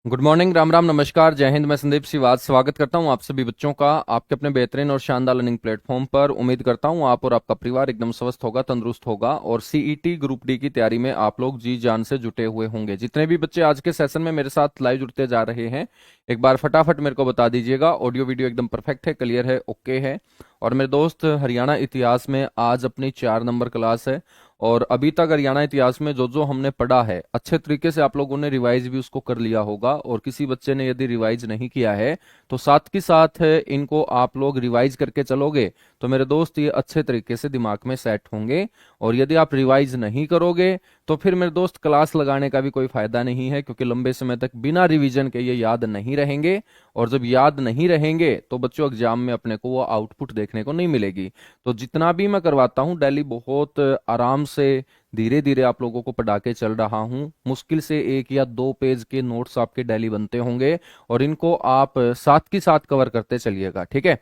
Good morning, Ram Ram, नमस्कार, जय हिंद। मैं संदीप सिवाज स्वागत करता हूं आप सभी बच्चों का आपके अपने बेहतरीन और शानदार लर्निंग प्लेटफॉर्म पर। उम्मीद करता हूं आप और आपका परिवार एकदम स्वस्थ होगा, तंदुरुस्त होगा और सीईटी ग्रुप डी की तैयारी में आप लोग जी जान से जुटे हुए होंगे। जितने भी बच्चे आज के सेशन में मेरे साथ लाइव जुड़ते जा रहे हैं, एक बार फटाफट मेरे को बता दीजिएगा। ऑडियो वीडियो एकदम परफेक्ट है, क्लियर है, ओके है। और मेरे दोस्त, हरियाणा इतिहास में आज अपनी 4 नंबर क्लास है और अभी तक हरियाणा इतिहास में जो जो हमने पढ़ा है अच्छे तरीके से आप लोगों ने रिवाइज भी उसको कर लिया होगा। और किसी बच्चे ने यदि रिवाइज नहीं किया है तो साथ के साथ इनको आप लोग रिवाइज करके चलोगे तो मेरे दोस्त ये अच्छे तरीके से दिमाग में सेट होंगे। और यदि आप रिवाइज नहीं करोगे तो फिर मेरे दोस्त क्लास लगाने का भी कोई फायदा नहीं है, क्योंकि लंबे समय तक बिना रिवीजन के ये याद नहीं रहेंगे। और जब याद नहीं रहेंगे तो बच्चों एग्जाम में अपने को वो आउटपुट देखने को नहीं मिलेगी। तो जितना भी मैं करवाता हूँ डेली बहुत आराम से धीरे धीरे आप लोगों को पढ़ा के चल रहा हूँ। मुश्किल से 1 या 2 पेज के नोट्स आपके डेली बनते होंगे और इनको आप साथ के साथ कवर करते चलिएगा, ठीक है।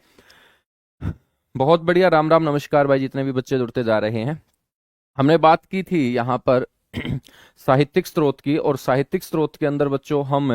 बहुत बढ़िया, राम राम, नमस्कार भाई, जितने भी बच्चे जुड़ते जा रहे हैं। हमने बात की थी यहाँ पर साहित्यिक स्रोत की, और साहित्यिक स्रोत के अंदर बच्चों हम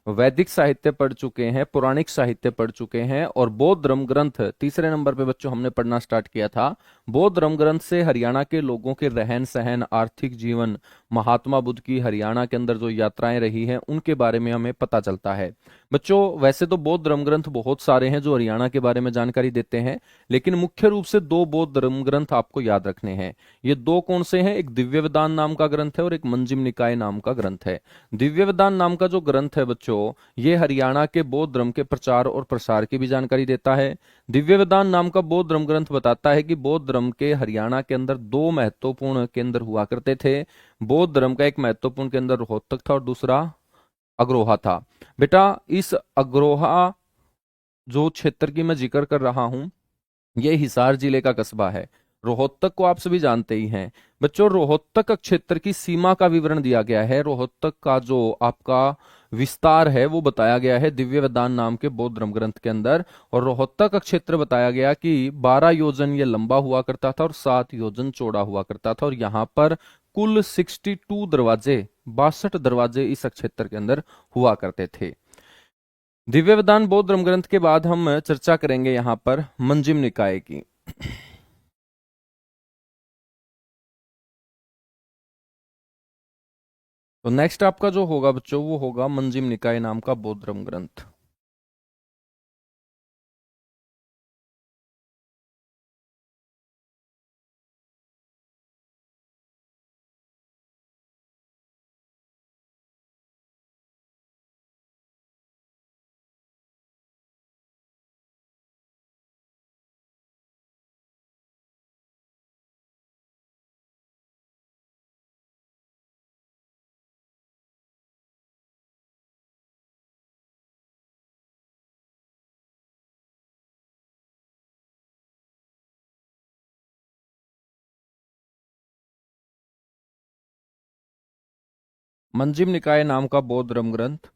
वैदिक साहित्य पढ़ चुके हैं, पौराणिक साहित्य पढ़ चुके हैं और बौद्ध धर्म ग्रंथ तीसरे नंबर पे बच्चों हमने पढ़ना स्टार्ट किया था। बौद्ध धर्म ग्रंथ से हरियाणा के लोगों के रहन सहन, आर्थिक जीवन, महात्मा बुद्ध की हरियाणा के अंदर जो यात्राएं रही हैं उनके बारे में हमें पता चलता है। बच्चों वैसे तो बौद्ध धर्म ग्रंथ बहुत सारे हैं जो हरियाणा के बारे में जानकारी देते हैं, लेकिन मुख्य रूप से 2 बौद्ध धर्म ग्रंथ आपको याद रखने हैं। ये 2 कौन से हैं? एक दिव्य वेदांत नाम का ग्रंथ है और एक मंजिम निकाय नाम का ग्रंथ है। दिव्य वेदांत नाम का जो ग्रंथ है बच्चों, ये हरियाणा के बौद्ध धर्म के प्रचार और प्रसार की भी जानकारी देता है। दिव्य वेदांत नाम का बौद्ध धर्म ग्रंथ बताता है कि बौद्ध धर्म के हरियाणा के अंदर 2 महत्वपूर्ण केंद्र हुआ करते थे। बौद्ध धर्म का एक महत्वपूर्ण केंद्र रोहतक था और दूसरा अग्रोहा था। बेटा, इस अग्रोहा जो क्षेत्र की मैं जिक्र कर रहा हूं, ये हिसार जिले का कस्बा है। रोहतक को आप सभी जानते ही हैं। बच्चों, रोहतक क्षेत्र की सीमा का विवरण दिया गया है। रोहतक का जो आपका विस्तार है वो बताया गया है दिव्य वेदांत नाम के बौद्ध धर्म ग्रंथ के अंदर। और रोहतक का क्षेत्र बताया गया कि 12 योजन ये लंबा हुआ करता था और 7 योजन चौड़ा हुआ करता था। और यहाँ पर कुल 62 दरवाजे, 62 दरवाजे इस क्षेत्र के अंदर हुआ करते थे। दिव्य वेदांत बौद्ध धर्म ग्रंथ के बाद हम चर्चा करेंगे यहाँ पर मंजिम निकाय की। तो नेक्स्ट आपका जो होगा बच्चों वो होगा मंजिम निकाय नाम का बौद्ध धर्म ग्रंथ। मंजिम निकाय नाम का बौद्ध धर्म ग्रंथ।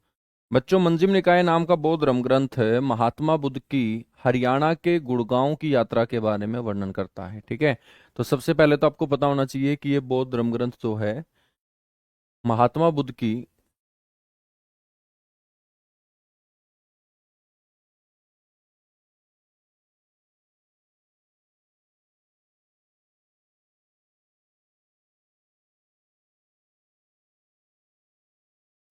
बच्चों, मंजिम निकाय नाम का बौद्ध धर्म ग्रंथ महात्मा बुद्ध की हरियाणा के गुड़गांव की यात्रा के बारे में वर्णन करता है, ठीक है। तो सबसे पहले तो आपको पता होना चाहिए कि ये बौद्ध धर्म ग्रंथ जो है महात्मा बुद्ध की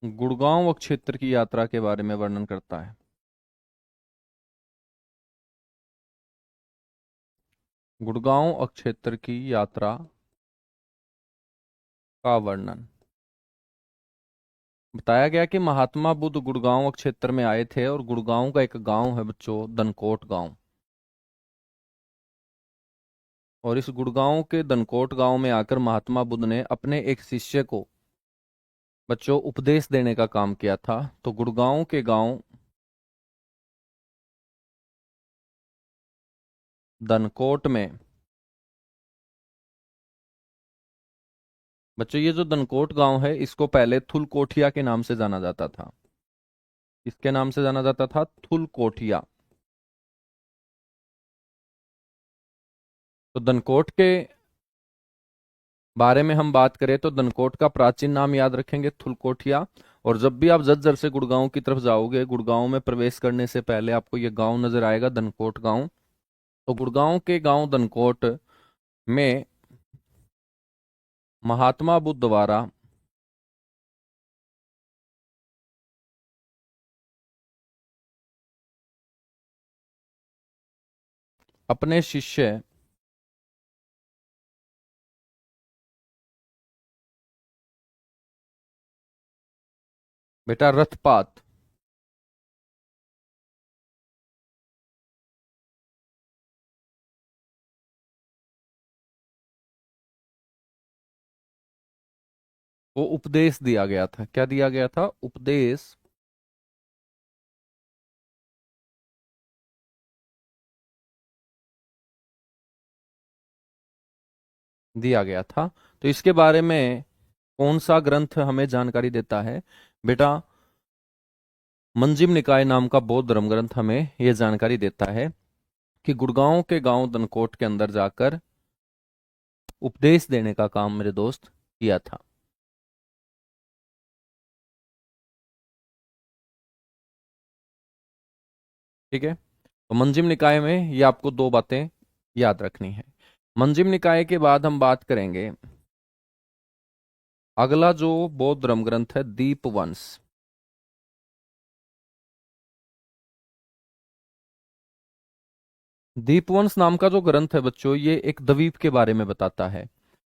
गुड़गांव क्षेत्र की यात्रा के बारे में वर्णन करता है। गुड़गांव क्षेत्र की यात्रा का वर्णन बताया गया कि महात्मा बुद्ध गुड़गांव क्षेत्र में आए थे और गुड़गांव का एक गांव है बच्चों, दनकोट गांव। और इस गुड़गांव के दनकोट गांव में आकर महात्मा बुद्ध ने अपने एक शिष्य को बच्चों उपदेश देने का काम किया था। तो गुड़गांव के गांव दनकोट में बच्चों, ये जो दनकोट गांव है इसको पहले थुलकोठिया के नाम से जाना जाता था। इसके नाम से जाना जाता था थुलकोठिया। तो दनकोट के बारे में हम बात करें तो दनकोट का प्राचीन नाम याद रखेंगे थुलकोठिया, और जब भी आप झज्जर से गुड़गांव की तरफ जाओगे, गुड़गांव में प्रवेश करने से पहले आपको ये गांव नजर आएगा, धनकोट गांव। तो गुड़गांव के गांव धनकोट में महात्मा बुद्ध द्वारा अपने शिष्य बेटा रथपात को उपदेश दिया गया था। क्या दिया गया था? उपदेश दिया गया था। तो इसके बारे में कौन सा ग्रंथ हमें जानकारी देता है? बेटा मंजिम निकाय नाम का बौद्ध धर्म ग्रंथ हमें यह जानकारी देता है कि गुड़गांव के गांव दनकोट के अंदर जाकर उपदेश देने का काम मेरे दोस्त किया था। ठीक है, तो मंजिम निकाय में ये आपको दो बातें याद रखनी है। मंजिम निकाय के बाद हम बात करेंगे अगला जो बौद्ध धर्म ग्रंथ है, दीपवंश। दीपवंश नाम का जो ग्रंथ है बच्चों, ये एक द्वीप के बारे में बताता है।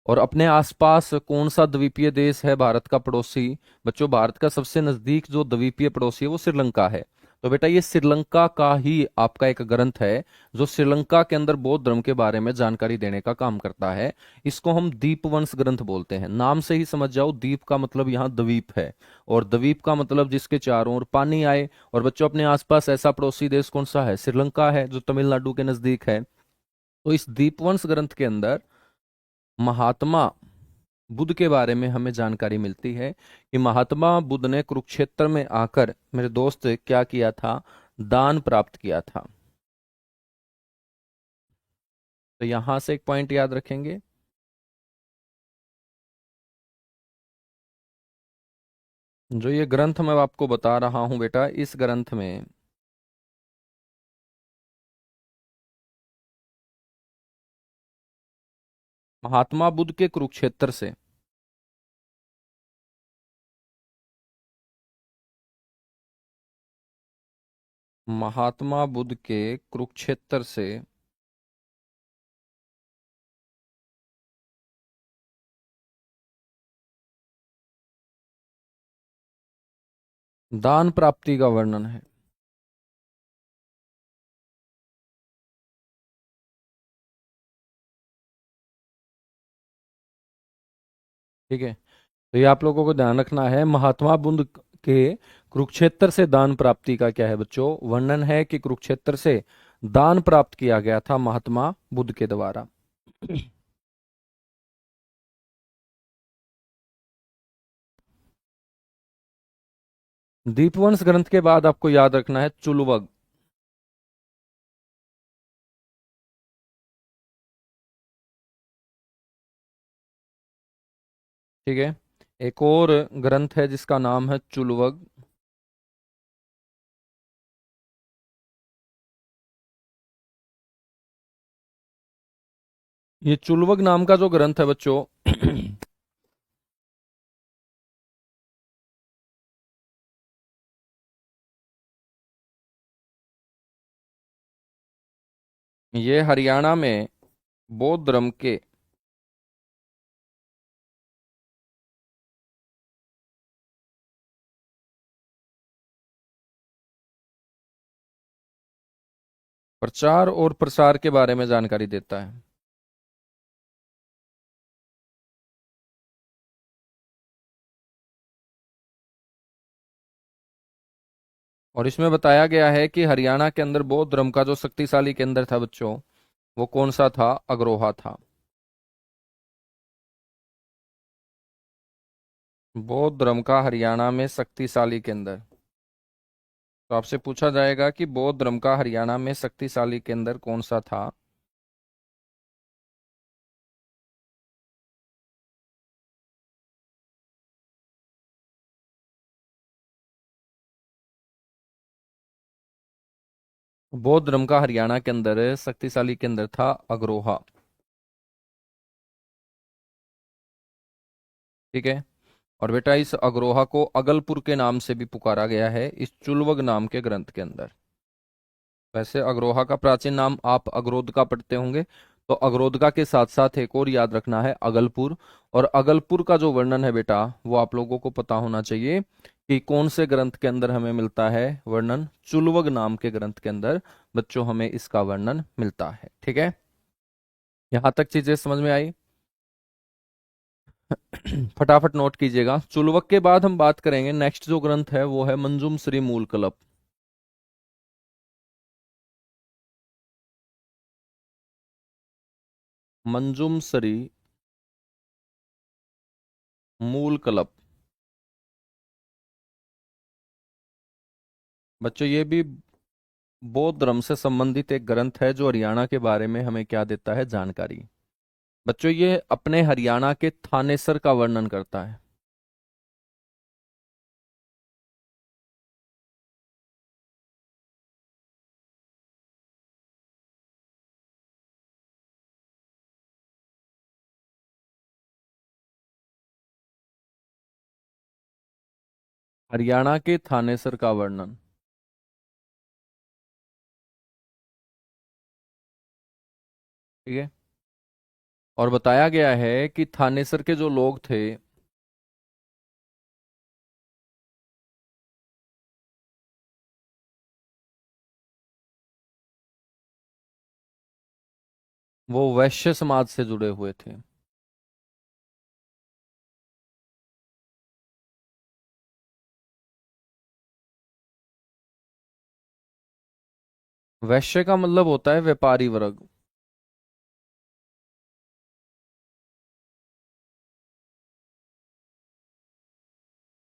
और अपने आसपास कौन सा द्वीपीय देश है भारत का पड़ोसी? बच्चों भारत का सबसे नजदीक जो द्वीपीय पड़ोसी है वो श्रीलंका है। तो बेटा ये श्रीलंका का ही आपका एक ग्रंथ है जो श्रीलंका के अंदर बौद्ध धर्म के बारे में जानकारी देने का काम करता है। इसको हम दीपवंश ग्रंथ बोलते हैं। नाम से ही समझ जाओ, दीप का मतलब यहाँ द्वीप है, और द्वीप का मतलब जिसके चारों ओर पानी आए। और बच्चों अपने आसपास ऐसा पड़ोसी देश कौन सा है? श्रीलंका है, जो तमिलनाडु के नजदीक है। तो इस दीपवंश ग्रंथ के अंदर महात्मा बुद्ध के बारे में हमें जानकारी मिलती है कि महात्मा बुद्ध ने कुरुक्षेत्र में आकर मेरे दोस्त क्या किया था? दान प्राप्त किया था। तो यहां से एक पॉइंट याद रखेंगे। जो ये ग्रंथ मैं आपको बता रहा हूं बेटा, इस ग्रंथ में महात्मा बुद्ध के कुरुक्षेत्र से महात्मा बुद्ध के कुरुक्षेत्र से दान प्राप्ति का वर्णन है। ठीक है, तो ये आप लोगों को ध्यान रखना है। महात्मा बुद्ध के कुरुक्षेत्र से दान प्राप्ति का क्या है बच्चों? वर्णन है कि कुरुक्षेत्र से दान प्राप्त किया गया था महात्मा बुद्ध के द्वारा। दीपवंश ग्रंथ के बाद आपको याद रखना है चुलवग। ठीक है, एक और ग्रंथ है जिसका नाम है चुलवग। ये चुलवग नाम का जो ग्रंथ है बच्चों, ये हरियाणा में बौद्ध धर्म के प्रचार और प्रसार के बारे में जानकारी देता है। और इसमें बताया गया है कि हरियाणा के अंदर बौद्ध धर्म का जो शक्तिशाली केंद्र था बच्चों, वो कौन सा था? अग्रोहा था। बौद्ध धर्म का हरियाणा में शक्तिशाली केंद्र। तो आपसे पूछा जाएगा कि बौद्ध धर्म का हरियाणा में शक्तिशाली केंद्र कौन सा था? बौद्ध धर्म का हरियाणा के अंदर शक्तिशाली केंद्र था अग्रोहा। ठीक है। और बेटा इस अग्रोहा को अगलपुर के नाम से भी पुकारा गया है इस चुलवग नाम के ग्रंथ के अंदर। वैसे अग्रोहा का प्राचीन नाम आप अगरोदका पढ़ते होंगे, तो अगरोदका के साथ साथ एक और याद रखना है अगलपुर। और अगलपुर का जो वर्णन है बेटा वो आप लोगों को पता होना चाहिए कि कौन से ग्रंथ के अंदर हमें मिलता है वर्णन, चुलवग नाम के ग्रंथ के अंदर बच्चों हमें इसका वर्णन मिलता है। ठीक है, यहां तक चीजें समझ में आई? फटाफट नोट कीजिएगा। चुलवक के बाद हम बात करेंगे, नेक्स्ट जो ग्रंथ है वो है मंजुम श्री मूल कल्प। मंजुम श्री मूल कल्प। बच्चों ये भी बौद्ध धर्म से संबंधित एक ग्रंथ है जो हरियाणा के बारे में हमें क्या देता है, जानकारी। बच्चों ये अपने हरियाणा के थानेसर का वर्णन करता है। हरियाणा के थानेसर का वर्णन। ठीक है। और बताया गया है कि थानेसर के जो लोग थे वो वैश्य समाज से जुड़े हुए थे। वैश्य का मतलब होता है व्यापारी वर्ग।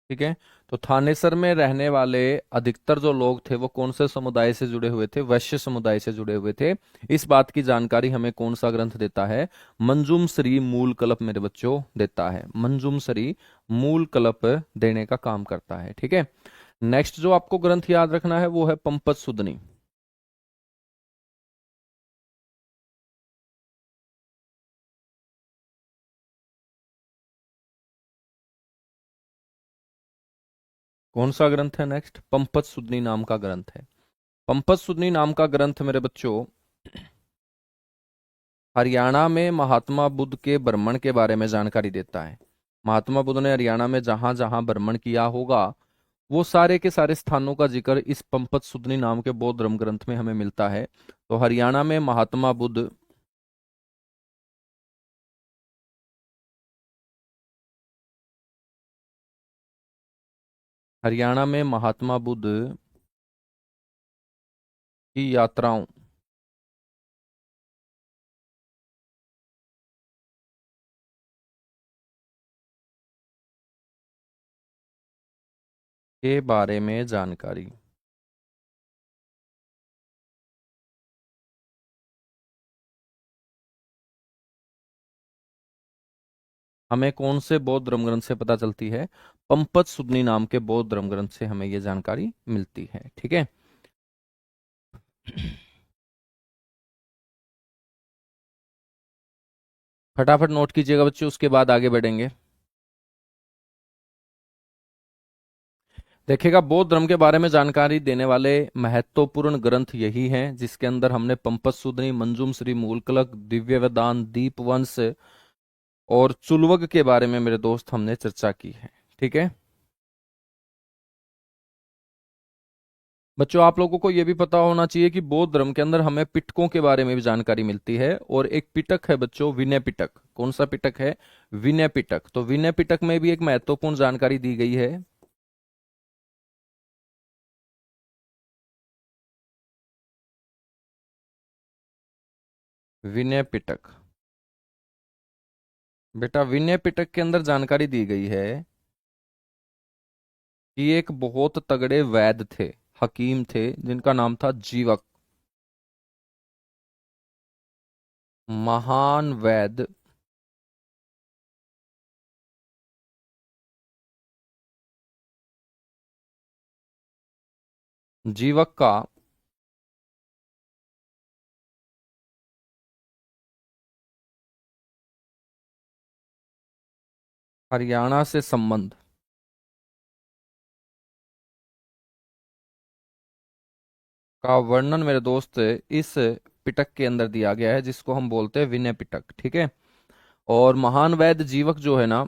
ठीक है। तो थानेसर में रहने वाले अधिकतर जो लोग थे वो कौन से समुदाय से जुड़े हुए थे, वैश्य समुदाय से जुड़े हुए थे। इस बात की जानकारी हमें कौन सा ग्रंथ देता है, मंजुम श्री मूल कल्प मेरे बच्चों देता है। मंजुम श्री मूल कल्प देने का काम करता है। ठीक है। नेक्स्ट जो आपको ग्रंथ याद रखना है वो है पंपत सुदनी। कौन सा ग्रंथ है नेक्स्ट? पंपत सुदनी नाम का ग्रंथ है। पंपत सुदनी नाम का ग्रंथ मेरे बच्चों हरियाणा में महात्मा बुद्ध के भ्रमण के बारे में जानकारी देता है। महात्मा बुद्ध ने हरियाणा में जहां जहां भ्रमण किया होगा वो सारे के सारे स्थानों का जिक्र इस पंपत सुदनी नाम के बौद्ध धर्म ग्रंथ में हमें मिलता है। तो हरियाणा में महात्मा बुद्ध, हरियाणा में महात्मा बुद्ध की यात्राओं के बारे में जानकारी। हमें कौन से बौद्ध धर्म ग्रंथ से पता चलती है? पंपत सुदनी नाम के बौद्ध धर्म ग्रंथ से हमें यह जानकारी मिलती है। ठीक है। फटाफट नोट कीजिएगा बच्चों, उसके बाद आगे बढ़ेंगे। देखिएगा बौद्ध धर्म के बारे में जानकारी देने वाले महत्वपूर्ण ग्रंथ यही हैं जिसके अंदर हमने पंपत सूदनी, मंजूम श्री मूलकलक, दिव्य वेदांत, दीपवंश और चुलवक के बारे में मेरे दोस्त हमने चर्चा की है। ठीक है बच्चों, आप लोगों को यह भी पता होना चाहिए कि बौद्ध धर्म के अंदर हमें पिटकों के बारे में भी जानकारी मिलती है। और एक पिटक है बच्चों विनय पिटक। कौन सा पिटक है? विनय पिटक। तो विनय पिटक में भी एक महत्वपूर्ण जानकारी दी गई है। विनय पिटक। बेटा विनय पिटक के अंदर जानकारी दी गई है कि एक बहुत तगड़े वैद्य थे, हकीम थे, जिनका नाम था जीवक। महान वैद्य जीवक का हरियाणा से संबंध का वर्णन मेरे दोस्त इस पिटक के अंदर दिया गया है, जिसको हम बोलते हैं विनय पिटक। ठीक है। और महान वैद्य जीवक जो है ना,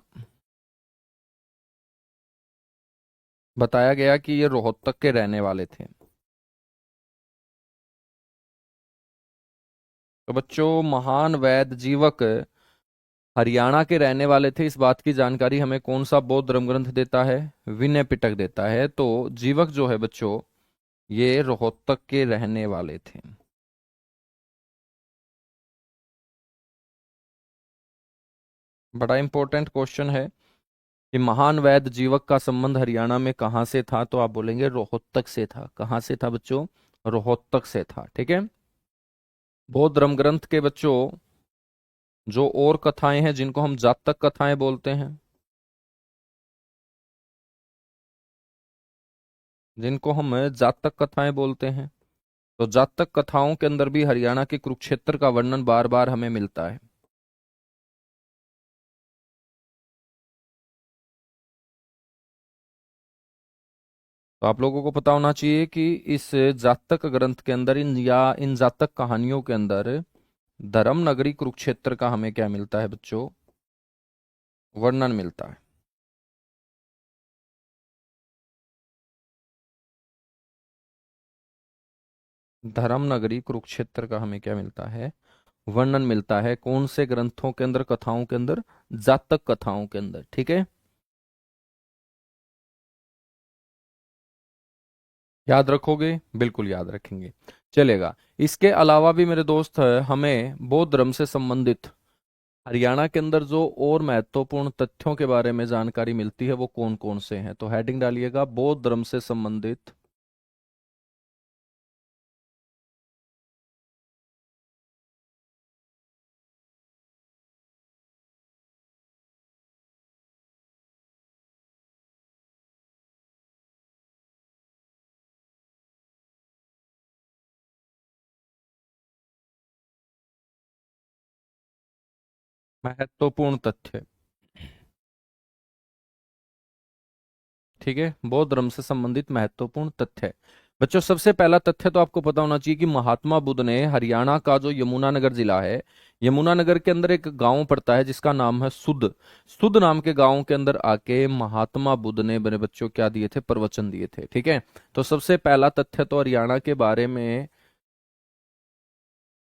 बताया गया कि ये रोहतक के रहने वाले थे। तो बच्चों, महान वैद्य जीवक हरियाणा के रहने वाले थे, इस बात की जानकारी हमें कौन सा बौद्ध धर्म ग्रंथ देता है? विनय पिटक देता है। तो जीवक जो है बच्चों, ये रोहतक के रहने वाले थे। बड़ा इंपॉर्टेंट क्वेश्चन है कि महान वैद्य जीवक का संबंध हरियाणा में कहाँ से था, तो आप बोलेंगे रोहतक से था। कहाँ से था बच्चों? रोहतक से था। ठीक है। बौद्ध धर्म ग्रंथ के बच्चों जो और कथाएं हैं, जिनको हम जातक कथाएं बोलते हैं, जिनको हम जातक कथाएं बोलते हैं, तो जातक कथाओं के अंदर भी हरियाणा के कुरुक्षेत्र का वर्णन बार बार हमें मिलता है। तो आप लोगों को पता होना चाहिए कि इस जातक ग्रंथ के अंदर, इन जातक कहानियों के अंदर धर्म नगरी कुरुक्षेत्र का हमें क्या मिलता है बच्चों? वर्णन मिलता है। धर्म नगरी कुरुक्षेत्र का हमें क्या मिलता है? वर्णन मिलता है। कौन से ग्रंथों के अंदर? कथाओं के अंदर, जातक कथाओं के अंदर। ठीक है। याद रखोगे? बिल्कुल याद रखेंगे, चलेगा। इसके अलावा भी मेरे दोस्त हमें बौद्ध धर्म से संबंधित हरियाणा के अंदर जो और महत्वपूर्ण तथ्यों के बारे में जानकारी मिलती है, वो कौन कौन से हैं? तो हेडिंग डालिएगा, बौद्ध धर्म से संबंधित महत्वपूर्ण तथ्य। ठीक है, बौद्ध धर्म से संबंधित महत्वपूर्ण तथ्य। बच्चों, सबसे पहला तथ्य तो आपको पता होना चाहिए कि महात्मा बुद्ध ने हरियाणा का जो यमुनानगर जिला है, यमुनानगर के अंदर एक गांव पड़ता है जिसका नाम है सुध। सुध नाम के गांव के अंदर आके महात्मा बुद्ध ने मेरे बच्चों क्या दिए थे? प्रवचन दिए थे। ठीक है। तो सबसे पहला तथ्य तो हरियाणा के बारे में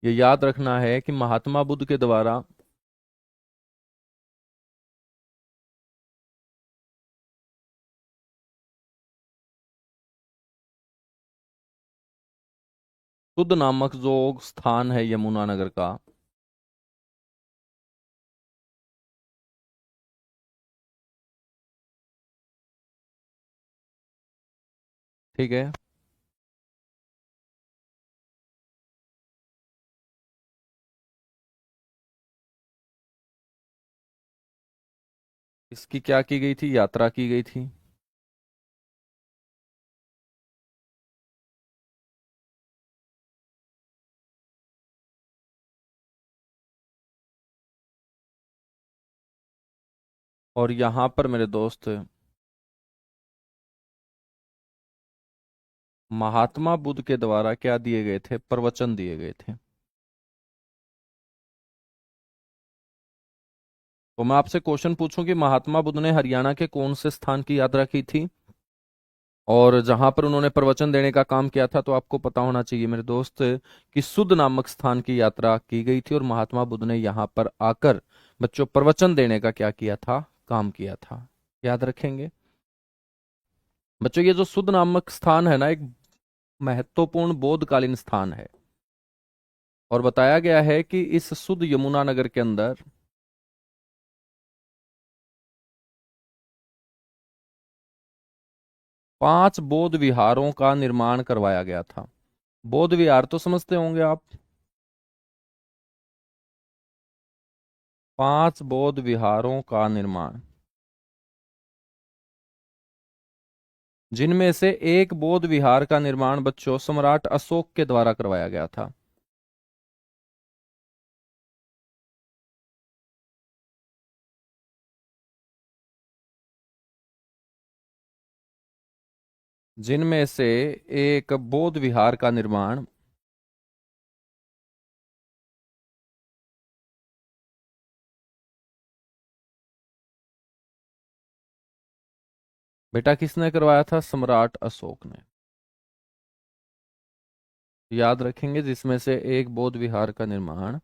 ये याद रखना है कि महात्मा बुद्ध के द्वारा सुध नामक जो स्थान है यमुनानगर का, ठीक है, इसकी क्या की गई थी? यात्रा की गई थी। और यहां पर मेरे दोस्त महात्मा बुद्ध के द्वारा क्या दिए गए थे? प्रवचन दिए गए थे। तो मैं आपसे क्वेश्चन पूछूं कि महात्मा बुद्ध ने हरियाणा के कौन से स्थान की यात्रा की थी और जहां पर उन्होंने प्रवचन देने का काम किया था? तो आपको पता होना चाहिए मेरे दोस्त कि सुध नामक स्थान की यात्रा की गई थी और महात्मा बुद्ध ने यहां पर आकर बच्चों प्रवचन देने का क्या किया था? काम किया था। याद रखेंगे बच्चों। ये जो सुध नामक स्थान है ना, एक महत्वपूर्ण बौद्धकालीन स्थान है। और बताया गया है कि इस सुध यमुनानगर के अंदर 5 बौद्ध विहारों का निर्माण करवाया गया था। बौद्ध विहार तो समझते होंगे आप। 5 बौद्ध विहारों का निर्माण, जिनमें से एक बौद्ध विहार का निर्माण बच्चों सम्राट अशोक के द्वारा करवाया गया था। जिनमें से एक बौद्ध विहार का निर्माण बेटा किसने करवाया था? सम्राट अशोक ने। याद रखेंगे, जिसमें से एक बौद्ध विहार का निर्माण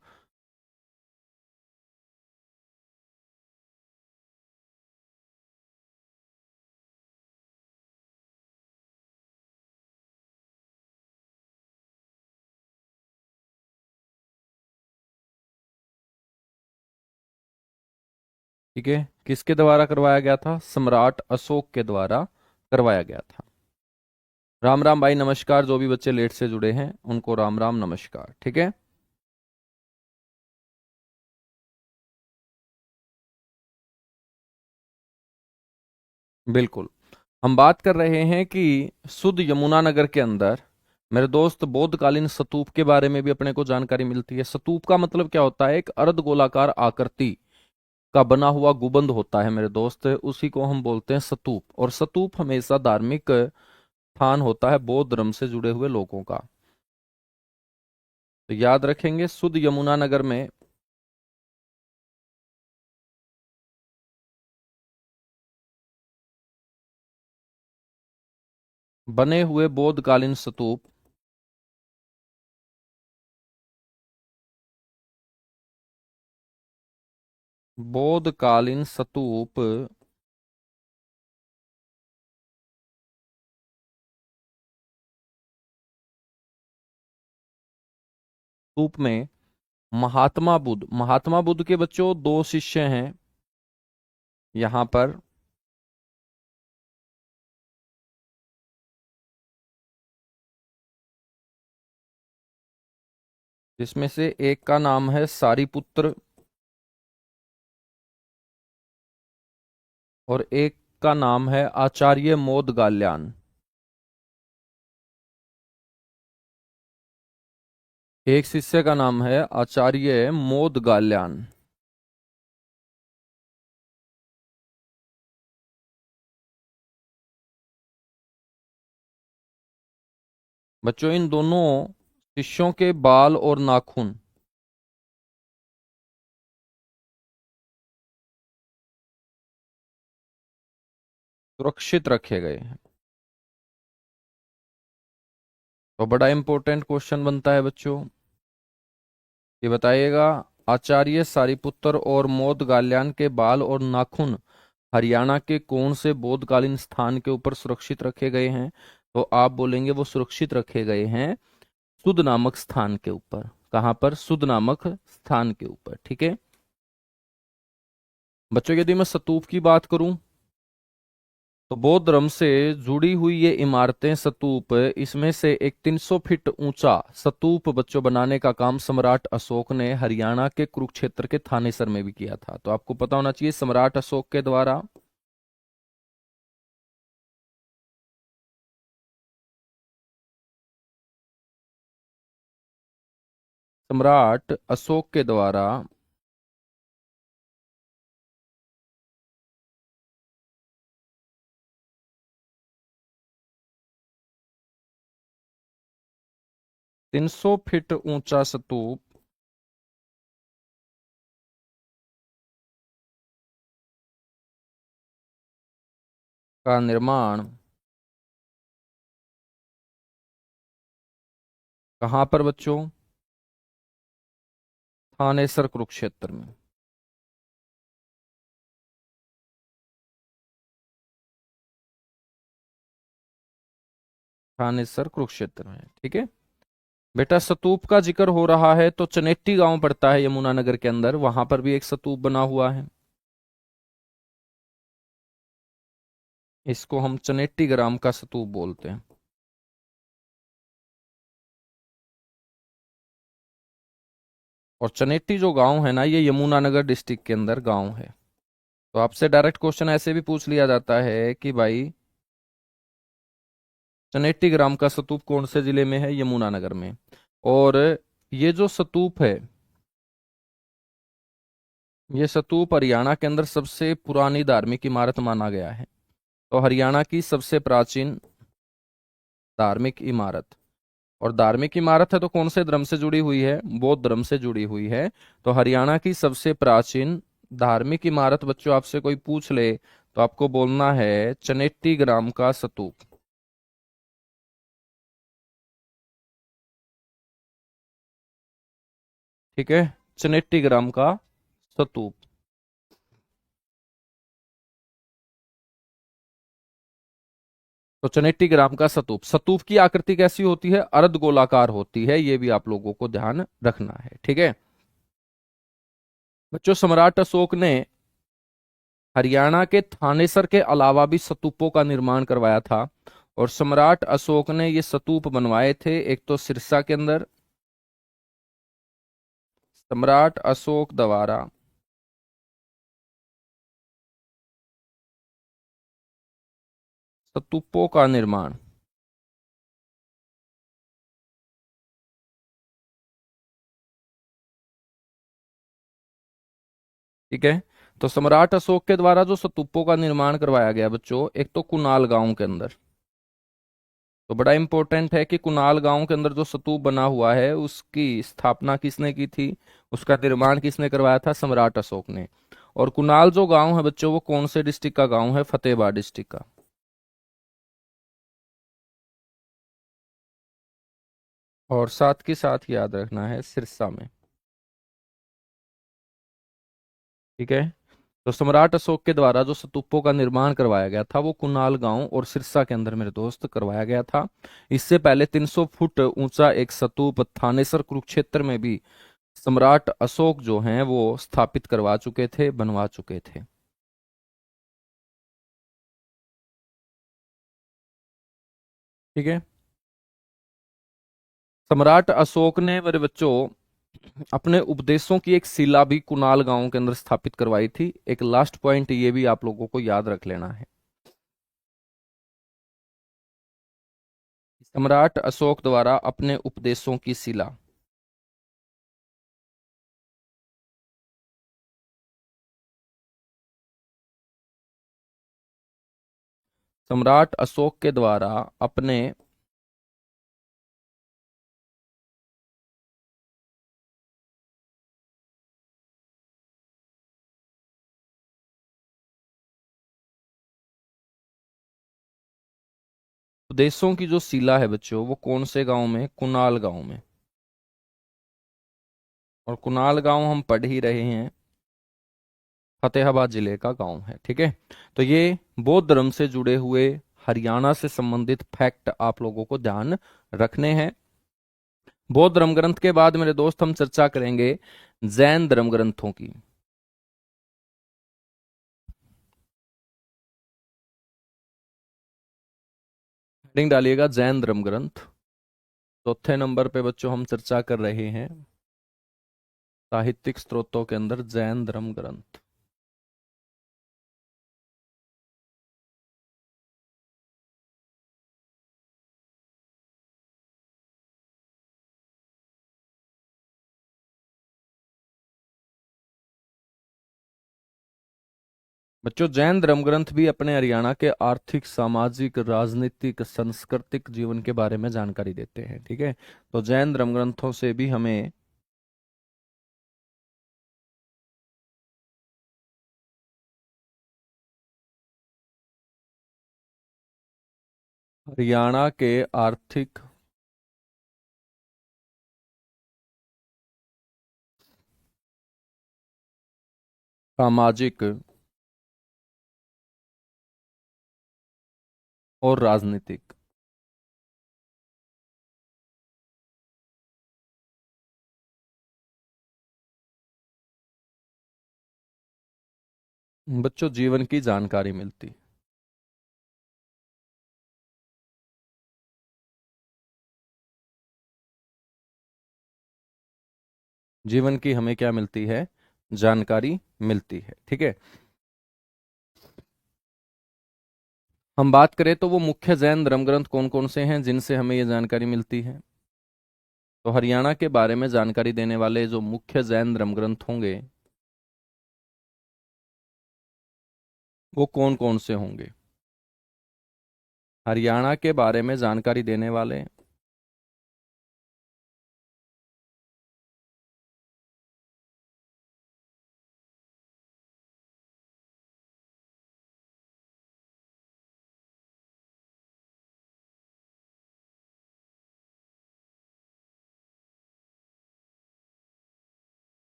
ठीक है किसके द्वारा करवाया गया था? सम्राट अशोक के द्वारा करवाया गया था। राम राम भाई, नमस्कार। जो भी बच्चे लेट से जुड़े हैं उनको राम राम नमस्कार। ठीक है, बिल्कुल। हम बात कर रहे हैं कि शुद्ध यमुनानगर के अंदर मेरे दोस्त बौद्धकालीन स्तूप के बारे में भी अपने को जानकारी मिलती है। स्तूप का मतलब क्या होता है? एक अर्ध गोलाकार आकृति का बना हुआ गुंबद होता है मेरे दोस्त, उसी को हम बोलते हैं स्तूप। और स्तूप हमेशा धार्मिक स्थान होता है बौद्ध धर्म से जुड़े हुए लोगों का। तो याद रखेंगे, शुद्ध यमुनानगर में बने हुए बौद्धकालीन स्तूप बौद्धकालीन स्तूप स्तूप में महात्मा बुद्ध के बच्चों दो शिष्य हैं यहाँ पर, जिसमें से एक का नाम है सारिपुत्र और एक का नाम है आचार्य मोदगाल्यान। एक शिष्य का नाम है आचार्य मोदगाल्यान। बच्चों, इन दोनों शिष्यों के बाल और नाखून सुरक्षित रखे गए हैं। तो बड़ा इंपॉर्टेंट क्वेश्चन बनता है बच्चों, ये बताइएगा, आचार्य सारिपुत्र और मोदगाल्यान के बाल और नाखून हरियाणा के कौन से बौद्धकालीन स्थान के ऊपर सुरक्षित रखे गए हैं? तो आप बोलेंगे वो सुरक्षित रखे गए हैं सुध नामक स्थान के ऊपर। कहां पर? सुध नामक स्थान के ऊपर। ठीक है बच्चों, यदि मैं स्तूप की बात करूं तो बौद्ध धर्म से जुड़ी हुई ये इमारतें स्तूप, इसमें से एक 300 फीट ऊंचा स्तूप बच्चों बनाने का काम सम्राट अशोक ने हरियाणा के कुरुक्षेत्र के थानेसर में भी किया था। तो आपको पता होना चाहिए, सम्राट अशोक के द्वारा सम्राट अशोक के द्वारा 300 फीट ऊंचा स्तूप का निर्माण कहां पर बच्चों? थानेसर कुरुक्षेत्र में। थानेसर कुरुक्षेत्र में, ठीक है बेटा। स्तूप का जिक्र हो रहा है तो चनेट्टी गांव पड़ता है यमुनानगर के अंदर, वहां पर भी एक स्तूप बना हुआ है। इसको हम चनेट्टी ग्राम का स्तूप बोलते हैं। और चनेट्टी जो गांव है ना, ये यमुनानगर डिस्ट्रिक्ट के अंदर गांव है। तो आपसे डायरेक्ट क्वेश्चन ऐसे भी पूछ लिया जाता है कि भाई चनेट्टी ग्राम का स्तूप कौन से जिले में है? यमुनानगर में। और ये जो स्तूप है, ये स्तूप हरियाणा के अंदर सबसे पुरानी धार्मिक इमारत माना गया है। तो हरियाणा की सबसे प्राचीन धार्मिक इमारत। और धार्मिक इमारत है तो कौन से धर्म से जुड़ी हुई है? बौद्ध धर्म से जुड़ी हुई है। तो हरियाणा की सबसे प्राचीन धार्मिक इमारत, बच्चों आपसे कोई पूछ ले तो आपको बोलना है चनेट्टी ग्राम का स्तूप। ठीक है, चनेट्टी ग्राम का स्तूप। तो चनेट्टी ग्राम का स्तूप, स्तूप की आकृति कैसी होती है? अर्ध गोलाकार होती है, ये भी आप लोगों को ध्यान रखना है। ठीक है बच्चों, सम्राट अशोक ने हरियाणा के थानेसर के अलावा भी स्तूपों का निर्माण करवाया था। और सम्राट अशोक ने ये स्तूप बनवाए थे, एक तो सिरसा के अंदर, सम्राट अशोक द्वारा स्तूपों का निर्माण, ठीक है। तो सम्राट अशोक के द्वारा जो स्तूपों का निर्माण करवाया गया बच्चों, एक तो कुनाल गांव के अंदर। तो बड़ा इंपॉर्टेंट है कि कुनाल गांव के अंदर जो स्तूप बना हुआ है उसकी स्थापना किसने की थी, उसका निर्माण किसने करवाया था? सम्राट अशोक ने। और कुनाल जो गांव है बच्चों, वो कौन से डिस्ट्रिक्ट का गांव है? फतेहाबाद डिस्ट्रिक्ट का। और साथ के साथ याद रखना है सिरसा में। ठीक है, तो सम्राट अशोक के द्वारा जो स्तूपों का निर्माण करवाया गया था वो कुनाल गांव और सिरसा के अंदर मेरे दोस्त करवाया गया था। इससे पहले 300 फुट ऊंचा एक स्तूप थानेसर कुरुक्षेत्र में भी सम्राट अशोक जो हैं वो स्थापित करवा चुके थे, बनवा चुके थे। ठीक है, सम्राट अशोक ने मेरे बच्चों अपने उपदेशों की एक शिला भी कुनाल गांव के अंदर स्थापित करवाई थी। एक लास्ट पॉइंट ये भी आप लोगों को याद रख लेना है। सम्राट अशोक द्वारा अपने उपदेशों की शिला, सम्राट अशोक के द्वारा अपने उपदेशों की जो शिला है बच्चों, वो कौन से गांव में? कुनाल गांव में। और कुनाल गांव हम पढ़ ही रहे हैं, फतेहाबाद जिले का गांव है। ठीक है, तो ये बौद्ध धर्म से जुड़े हुए हरियाणा से संबंधित फैक्ट आप लोगों को ध्यान रखने हैं। बौद्ध धर्म ग्रंथ के बाद मेरे दोस्त हम चर्चा करेंगे जैन धर्म ग्रंथों की। हेडिंग डालिएगा जैन धर्म ग्रंथ। चौथे नंबर पे बच्चों हम चर्चा कर रहे हैं साहित्यिक स्रोतों के अंदर जैन धर्म ग्रंथ। बच्चों, जैन धर्म ग्रंथ भी अपने हरियाणा के आर्थिक, सामाजिक, राजनीतिक, सांस्कृतिक जीवन के बारे में जानकारी देते हैं। ठीक है, तो जैन धर्म ग्रंथों से भी हमें हरियाणा के आर्थिक, सामाजिक और राजनीतिक, बच्चों जीवन की जानकारी मिलती। जीवन की हमें क्या मिलती है? जानकारी मिलती है। ठीक है, हम बात करें तो वो मुख्य जैन धर्म ग्रंथ कौन कौन से हैं जिनसे हमें ये जानकारी मिलती है? तो हरियाणा के बारे में जानकारी देने वाले जो मुख्य जैन धर्म ग्रंथ होंगे वो कौन कौन से होंगे? हरियाणा के बारे में जानकारी देने वाले।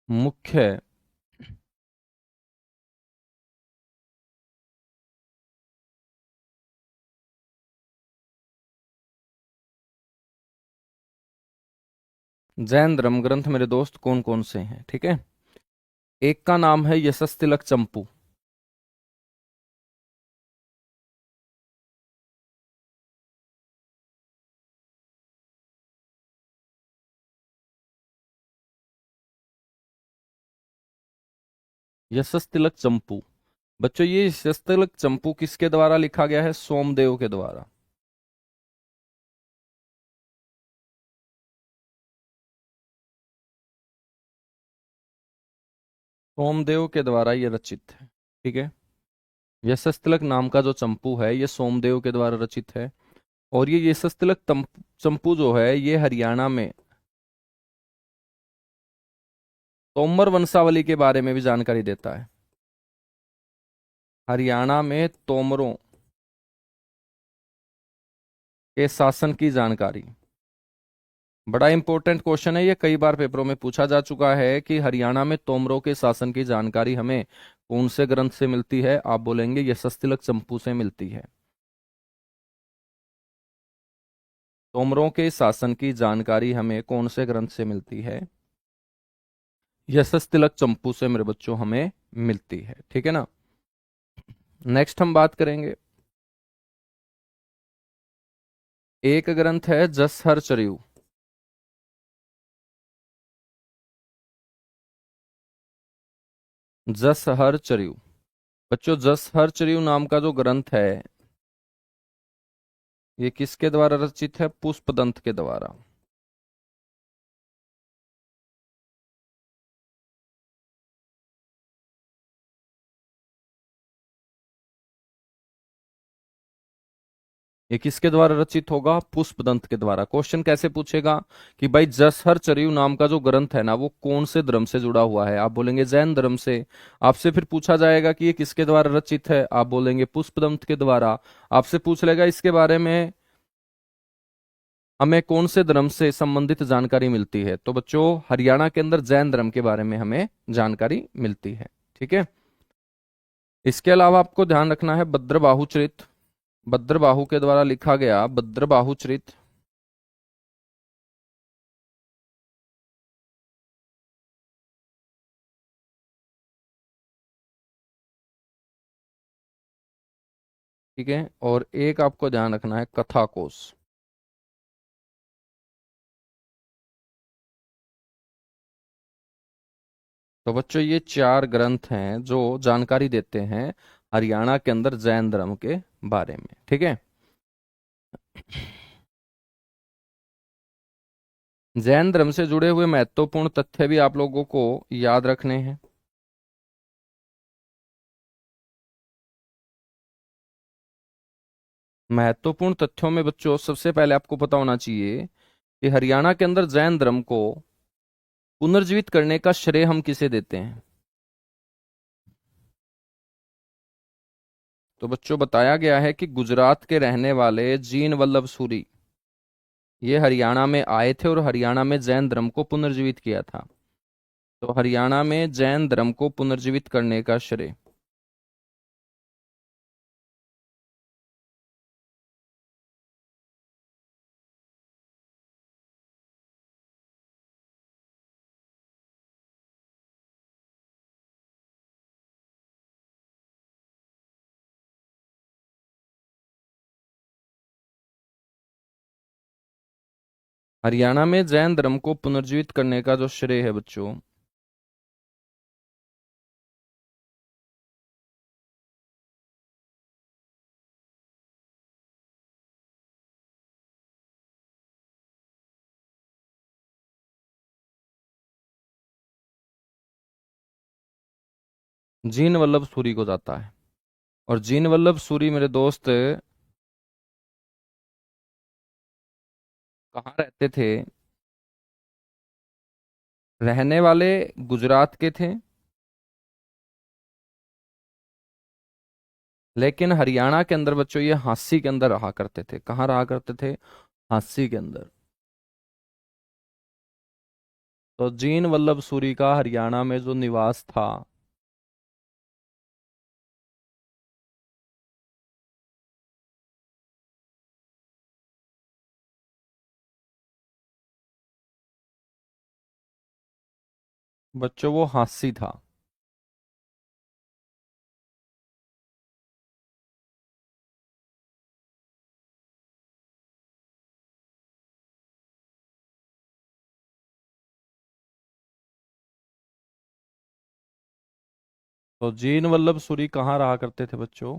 मुख्य जैन धर्म ग्रंथ मेरे दोस्त कौन कौन से हैं, ठीक है। एक का नाम है यशस्तिलक चंपू। यशस्तिलक चंपू। बच्चों ये यशस्तिलक चंपू किसके द्वारा लिखा गया है? सोमदेव के द्वारा। सोमदेव के द्वारा ये रचित है, ठीक है। यशस्तिलक नाम का जो चंपू है ये सोमदेव के द्वारा रचित है। और ये यशस्तिलक चंपू जो है ये हरियाणा में तोमर वंशावली के बारे में भी जानकारी देता है। हरियाणा में तोमरों के शासन की जानकारी। बड़ा इंपॉर्टेंट क्वेश्चन है ये, कई बार पेपरों में पूछा जा चुका है कि हरियाणा में तोमरों के शासन की जानकारी हमें कौन से ग्रंथ से मिलती है? आप बोलेंगे यशस्तिलक चंपू से मिलती है। तोमरों के शासन की जानकारी हमें कौन से ग्रंथ से मिलती है? यशस्तिलक चंपू से मेरे बच्चों हमें मिलती है, ठीक है ना। नेक्स्ट हम बात करेंगे, एक ग्रंथ है जसहर चर्यू। जसहर चर्यू। बच्चों जसहर चर्यू नाम का जो ग्रंथ है ये किसके द्वारा रचित है? पुष्पदंत के द्वारा। ये किसके द्वारा रचित होगा? पुष्पदंत के द्वारा। क्वेश्चन कैसे पूछेगा कि भाई जसहर चर्यू नाम का जो ग्रंथ है ना वो कौन से धर्म से जुड़ा हुआ है? आप बोलेंगे जैन धर्म से। आपसे फिर पूछा जाएगा कि ये किसके द्वारा रचित है? आप बोलेंगे पुष्पदंत के द्वारा। आपसे पूछ लेगा इसके बारे में हमें कौन से धर्म से संबंधित जानकारी मिलती है, तो बच्चों हरियाणा के अंदर जैन धर्म के बारे में हमें जानकारी मिलती है, ठीक है। इसके अलावा आपको ध्यान रखना है भद्रबाहु चरित। भद्रबाहु के द्वारा लिखा गया भद्रबाहु चरित। ठीक है। और एक आपको ध्यान रखना है कथा कोश। तो बच्चों ये चार ग्रंथ हैं जो जानकारी देते हैं हरियाणा के अंदर जैन धर्म के बारे में, ठीक है। जैन धर्म से जुड़े हुए महत्वपूर्ण तथ्य भी आप लोगों को याद रखने हैं। महत्वपूर्ण तथ्यों में बच्चों सबसे पहले आपको पता होना चाहिए कि हरियाणा के अंदर जैन धर्म को पुनर्जीवित करने का श्रेय हम किसे देते हैं? तो बच्चों बताया गया है कि गुजरात के रहने वाले जीन वल्लभ सूरी ये हरियाणा में आए थे और हरियाणा में जैन धर्म को पुनर्जीवित किया था। तो हरियाणा में जैन धर्म को पुनर्जीवित करने का श्रेय हरियाणा में जैन धर्म को पुनर्जीवित करने का जो श्रेय है बच्चों जीन वल्लभ सूरी को जाता है। और जीन वल्लभ सूरी मेरे दोस्त कहाँ रहते थे? रहने वाले गुजरात के थे, लेकिन हरियाणा के अंदर बच्चों ये हांसी के अंदर रहा करते थे। कहाँ रहा करते थे? हांसी के अंदर। तो जीन वल्लभ सूरी का हरियाणा में जो निवास था, बच्चों वो हांसी था। तो जीन वल्लभ सूरी कहाँ रहा करते थे बच्चों?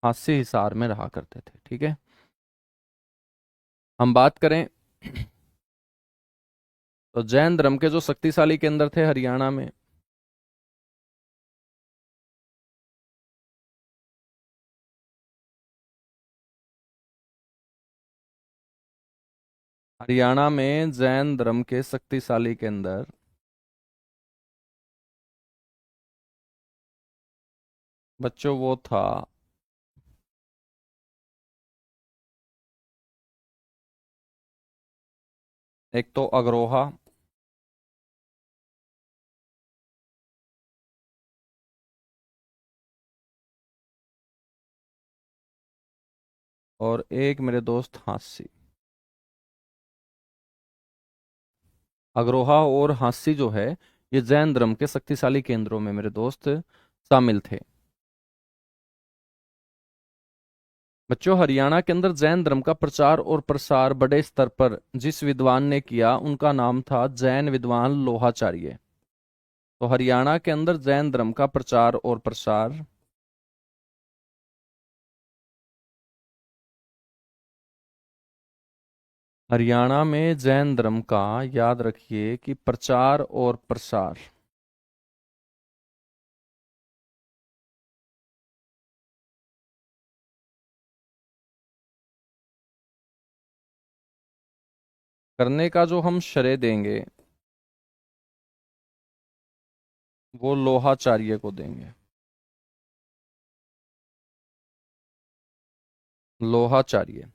हांसी हिसार में रहा करते थे। ठीक है। हम बात करें तो जैन धर्म के जो शक्तिशाली केंद्र थे हरियाणा में, हरियाणा में जैन धर्म के शक्तिशाली केंद्र, बच्चों वो था एक तो अग्रोहा, और एक मेरे दोस्त हांसी। अग्रोहा और हांसी जो है, ये जैन धर्म के शक्तिशाली केंद्रों में मेरे दोस्त शामिल थे। बच्चों हरियाणा के अंदर जैन धर्म का प्रचार और प्रसार बड़े स्तर पर जिस विद्वान ने किया, उनका नाम था जैन विद्वान लोहाचार्य। तो हरियाणा के अंदर जैन धर्म का प्रचार और प्रसार, हरियाणा में जैन धर्म का, याद रखिए कि प्रचार और प्रसार, करने का जो हम श्रेय देंगे वो लोहाचार्य को देंगे। लोहाचार्य।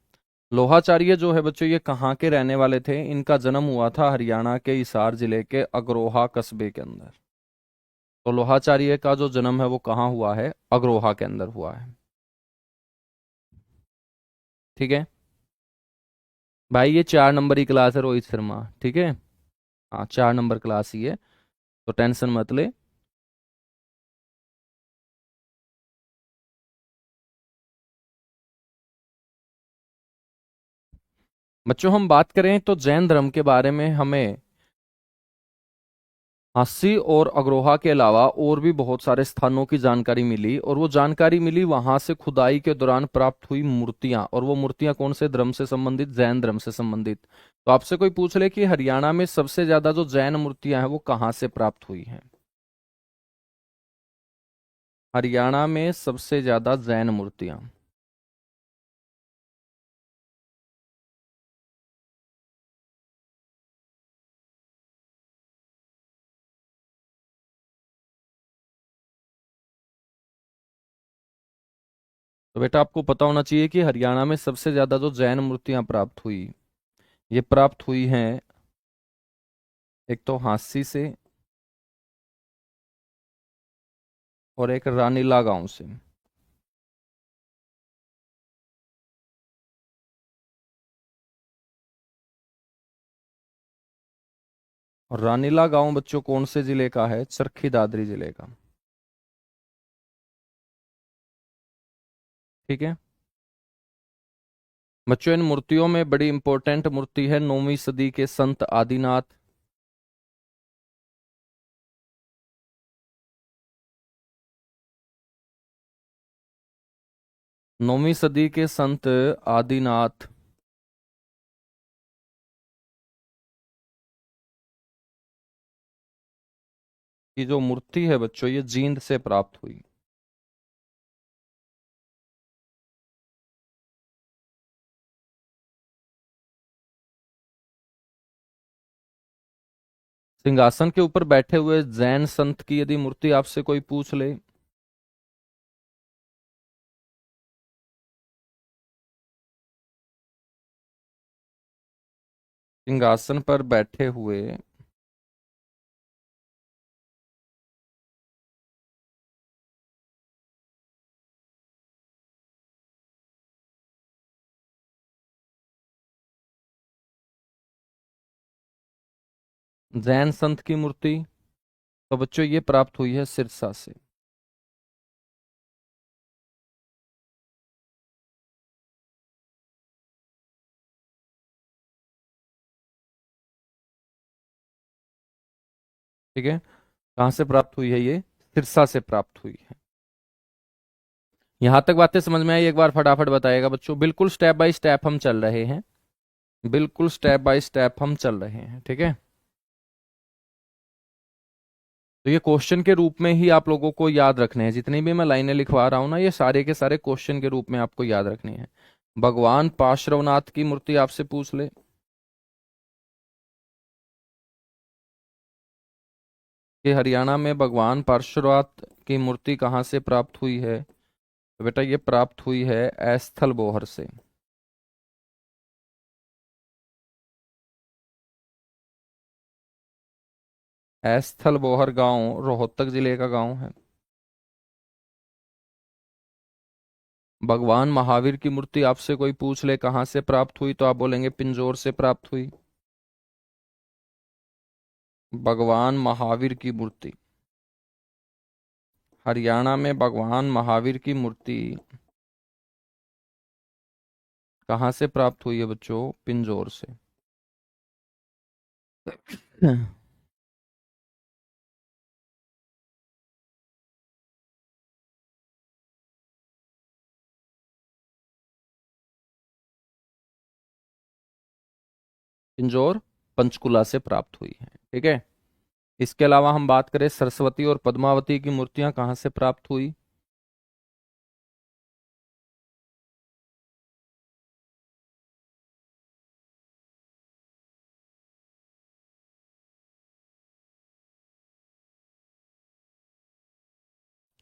लोहाचार्य जो है बच्चों, ये कहाँ के रहने वाले थे? इनका जन्म हुआ था हरियाणा के हिसार जिले के अग्रोहा कस्बे के अंदर। तो लोहाचार्य का जो जन्म है वो कहाँ हुआ है? अग्रोहा के अंदर हुआ है। ठीक है भाई, ये 4 नंबर की क्लास है रोहित शर्मा। ठीक है। हाँ, 4 नंबर क्लास ही है, तो टेंशन मत ले। बच्चों हम बात करें तो जैन धर्म के बारे में हमें हांसी और अग्रोहा के अलावा और भी बहुत सारे स्थानों की जानकारी मिली, और वो जानकारी मिली वहां से खुदाई के दौरान प्राप्त हुई मूर्तियां। और वो मूर्तियां कौन से धर्म से संबंधित? जैन धर्म से संबंधित। तो आपसे कोई पूछ ले कि हरियाणा में सबसे ज्यादा जो जैन मूर्तियां हैं वो कहाँ से प्राप्त हुई हैं? हरियाणा में सबसे ज्यादा जैन मूर्तियां, तो बेटा आपको पता होना चाहिए कि हरियाणा में सबसे ज्यादा जो जैन मूर्तियां प्राप्त हुई, ये प्राप्त हुई हैं एक तो हांसी से, और एक रानीला गांव से। और रानीला गांव बच्चों कौन से जिले का है? चरखी दादरी जिले का। ठीक है बच्चों, इन मूर्तियों में बड़ी इंपॉर्टेंट मूर्ति है 9वीं सदी के संत आदिनाथ। 9वीं सदी के संत आदिनाथ की जो मूर्ति है बच्चों, ये जींद से प्राप्त हुई। सिंहासन के ऊपर बैठे हुए जैन संत की यदि मूर्ति आपसे कोई पूछ ले। सिंहासन पर बैठे हुए जैन संत की मूर्ति, तो बच्चों ये प्राप्त हुई है सिरसा से। ठीक है, कहाँ से प्राप्त हुई है ये? सिरसा से प्राप्त हुई है। यहां तक बातें समझ में आई? एक बार फटाफट बताइएगा बच्चों, बिल्कुल स्टेप बाय स्टेप हम चल रहे हैं, बिल्कुल स्टेप बाय स्टेप हम चल रहे हैं, ठीक है। तो ये क्वेश्चन के रूप में ही आप लोगों को याद रखने हैं, जितनी भी मैं लाइनें लिखवा रहा हूं ना, ये सारे के सारे क्वेश्चन के रूप में आपको याद रखनी है। भगवान पार्श्वनाथ की मूर्ति आपसे पूछ ले कि हरियाणा में भगवान पार्श्वनाथ की मूर्ति कहाँ से प्राप्त हुई है, तो बेटा ये प्राप्त हुई है ऐस्थल बोहर से। ऐस्थल बोहर गांव रोहतक जिले का गांव है। भगवान महावीर की मूर्ति आपसे कोई पूछ ले कहाँ से प्राप्त हुई, तो आप बोलेंगे पिंजौर से प्राप्त हुई। भगवान महावीर की मूर्ति, हरियाणा में भगवान महावीर की मूर्ति कहाँ से प्राप्त हुई है बच्चों? पिंजौर से। पिंजौर पंचकुला से प्राप्त हुई है, ठीक है। इसके अलावा हम बात करें सरस्वती और पद्मावती की मूर्तियां कहाँ से प्राप्त हुई।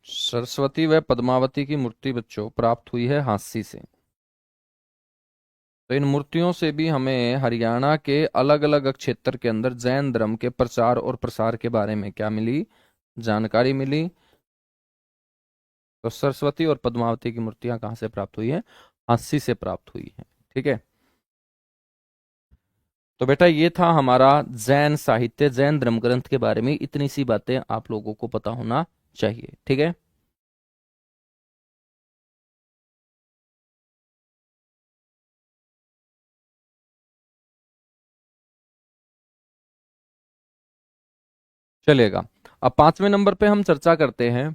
सरस्वती व पद्मावती की मूर्ति बच्चों प्राप्त हुई है हांसी से। तो इन मूर्तियों से भी हमें हरियाणा के अलग अलग क्षेत्र के अंदर जैन धर्म के प्रचार और प्रसार के बारे में क्या मिली? जानकारी मिली। तो सरस्वती और पद्मावती की मूर्तियां कहाँ से प्राप्त हुई है? हांसी से प्राप्त हुई है, ठीक है। तो बेटा ये था हमारा जैन साहित्य, जैन धर्म ग्रंथ के बारे में इतनी सी बातें आप लोगों को पता होना चाहिए, ठीक है। चलिएगा, अब 5वें नंबर पे हम चर्चा करते हैं।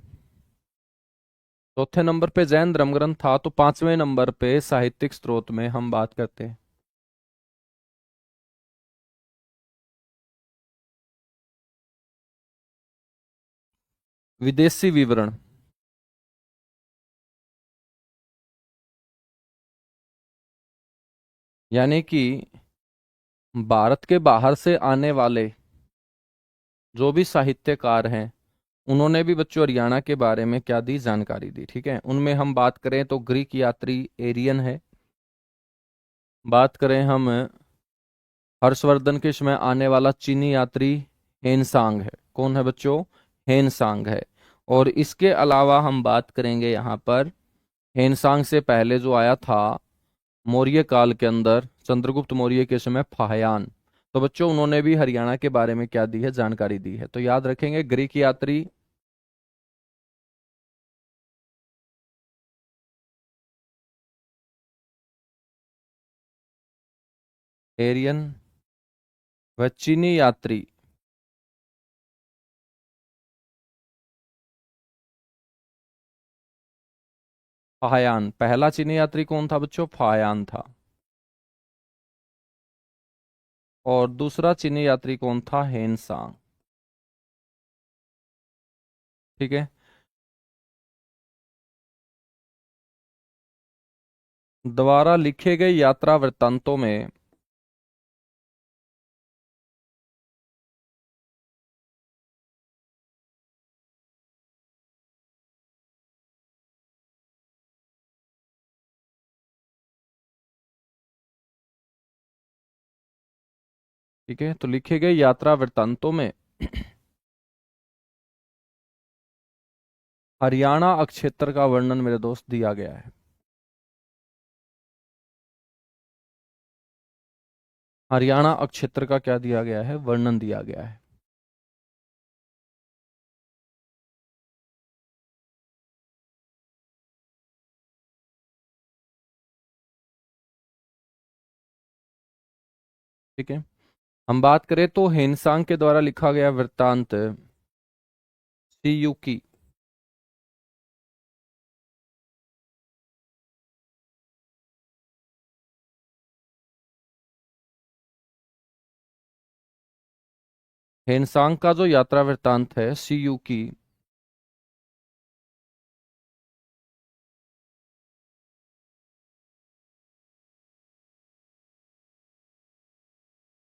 चौथे नंबर पे जैन धर्म ग्रंथ था, तो 5वें नंबर पे साहित्यिक स्रोत में हम बात करते हैं विदेशी विवरण। यानी कि भारत के बाहर से आने वाले जो भी साहित्यकार हैं, उन्होंने भी बच्चों हरियाणा के बारे में क्या दी? जानकारी दी, ठीक है। उनमें हम बात करें तो ग्रीक यात्री एरियन है, बात करें हम हर्षवर्धन के समय आने वाला चीनी यात्री हेनसांग है। कौन है बच्चों? हेनसांग है। और इसके अलावा हम बात करेंगे यहाँ पर हेनसांग से पहले जो आया था मौर्य काल के अंदर, चंद्रगुप्त मौर्य के समय, फाहियान। तो बच्चों उन्होंने भी हरियाणा के बारे में क्या दी है? जानकारी दी है। तो याद रखेंगे ग्रीक यात्री एरियन व चीनी यात्री फाहियान। पहला चीनी यात्री कौन था बच्चों? फाहियान था। और दूसरा चीनी यात्री कौन था? हेनसांग, ठीक है। द्वारा लिखे गए यात्रा वृत्तांतों में ठीक है, तो लिखे गए यात्रा वृत्तांतों में हरियाणा अक्षेत्र का वर्णन मेरे दोस्त दिया गया है। हरियाणा अक्षेत्र का क्या दिया गया है? वर्णन दिया गया है। ठीक है, हम बात करें तो हेनसांग के द्वारा लिखा गया वृत्तांत सीयू की। हेनसांग का जो यात्रा वृत्तांत है सीयू की,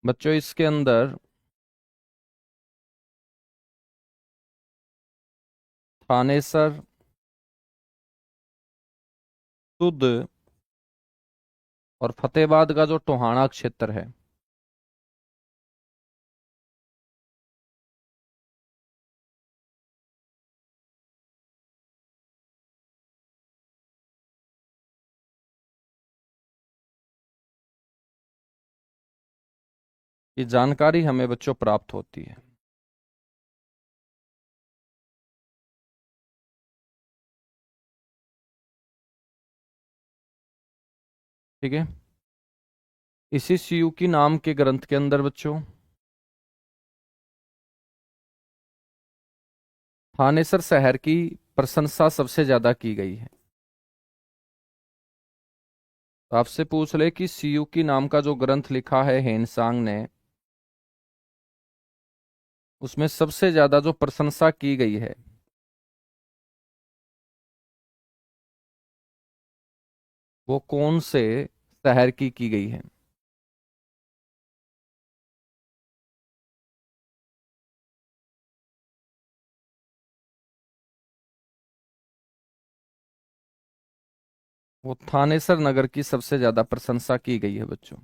बच्चों इसके अंदर थानेसर, तुद और फतेहाबाद का जो टोहाना क्षेत्र है, ये जानकारी हमें बच्चों प्राप्त होती है। ठीक है, इसी सीयू की नाम के ग्रंथ के अंदर बच्चों थानेसर शहर की प्रशंसा सबसे ज्यादा की गई है। तो आपसे पूछ ले कि सीयू की नाम का जो ग्रंथ लिखा है हेनसांग ने, उसमें सबसे ज्यादा जो प्रशंसा की गई है वो कौन से शहर की गई है? वो थानेसर नगर की सबसे ज्यादा प्रशंसा की गई है बच्चों।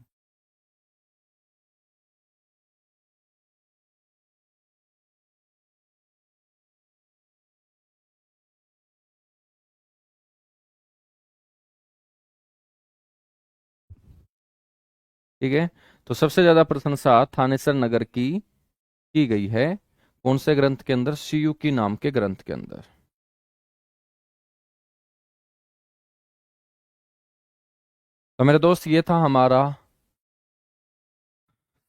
ठीक है, तो सबसे ज्यादा प्रशंसा थानेसर नगर की गई है। कौन से ग्रंथ के अंदर? सीयू की नाम के ग्रंथ के अंदर। तो मेरे दोस्त ये था हमारा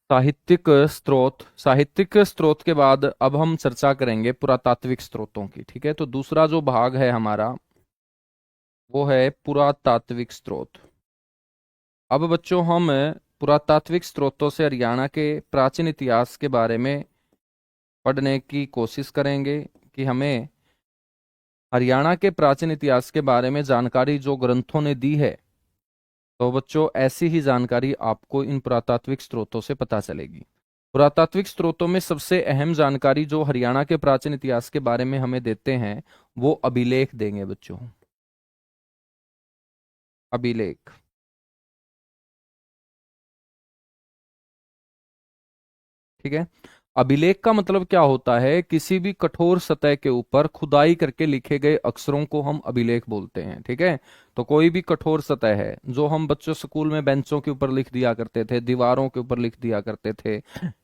साहित्यिक स्रोत। साहित्यिक स्रोत के बाद अब हम चर्चा करेंगे पुरातात्विक स्रोतों की। ठीक है, तो दूसरा जो भाग है हमारा वो है पुरातात्विक स्रोत। अब बच्चों हम पुरातात्विक स्रोतों से हरियाणा के प्राचीन इतिहास के बारे में पढ़ने की कोशिश करेंगे कि हमें हरियाणा के प्राचीन इतिहास के बारे में जानकारी जो ग्रंथों ने दी है, तो बच्चों ऐसी ही जानकारी आपको इन पुरातात्विक स्रोतों से पता चलेगी। पुरातात्विक स्रोतों में सबसे अहम जानकारी जो हरियाणा के प्राचीन इतिहास के बारे में हमें देते हैं वो अभिलेख देंगे बच्चों। अभिलेख। ठीक है, अभिलेख का मतलब क्या होता है? किसी भी कठोर सतह के ऊपर खुदाई करके लिखे गए अक्षरों को हम अभिलेख बोलते हैं। ठीक है, तो कोई भी कठोर सतह है जो हम बच्चों स्कूल में बेंचों के ऊपर लिख दिया करते थे, दीवारों के ऊपर लिख दिया करते थे,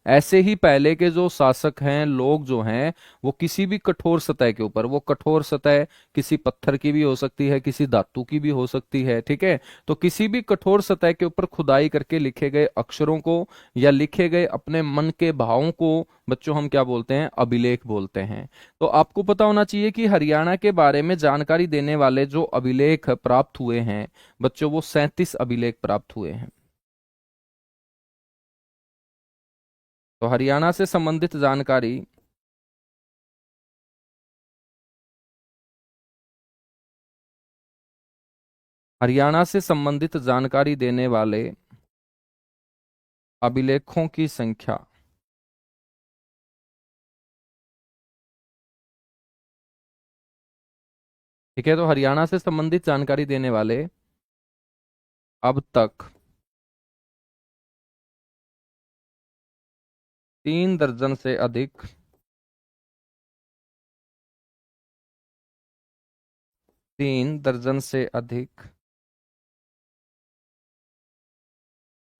ऐसे ही पहले के जो शासक हैं, लोग जो हैं, वो किसी भी कठोर सतह के ऊपर, वो कठोर सतह किसी पत्थर की भी हो सकती है, किसी धातु की भी हो सकती है। ठीक है, तो किसी भी कठोर सतह के ऊपर खुदाई करके लिखे गए अक्षरों को या लिखे गए अपने मन के भावों को बच्चों हम क्या बोलते हैं? अभिलेख बोलते हैं। तो आपको पता होना चाहिए कि हरियाणा के बारे में जानकारी देने वाले जो अभिलेख प्राप्त हुए हैं बच्चों, वो 37 अभिलेख प्राप्त हुए हैं। तो हरियाणा से संबंधित जानकारी हरियाणा से संबंधित जानकारी देने वाले अभिलेखों की संख्या। ठीक है, तो हरियाणा से संबंधित जानकारी देने वाले अब तक 3 दर्जन से अधिक तीन दर्जन से अधिक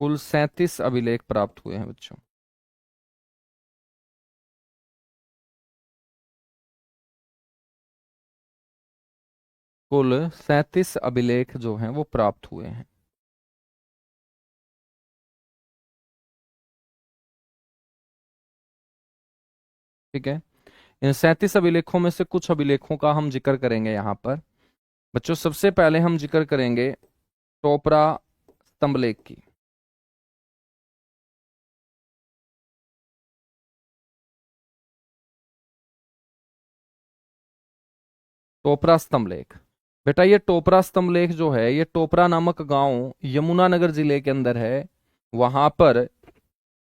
कुल 37 अभिलेख प्राप्त हुए हैं बच्चों। कुल 37 अभिलेख जो हैं वो प्राप्त हुए हैं। ठीक है। इन 37 अभिलेखों में से कुछ अभिलेखों का हम जिक्र करेंगे यहाँ पर। बच्चों सबसे पहले हम जिक्र करेंगे टोपरा स्तंभलेख की। टोपरा स्तंभलेख, बेटा ये टोपरा स्तंभलेख जो है ये टोपरा नामक गांव यमुनानगर जिले के अंदर है। वहां पर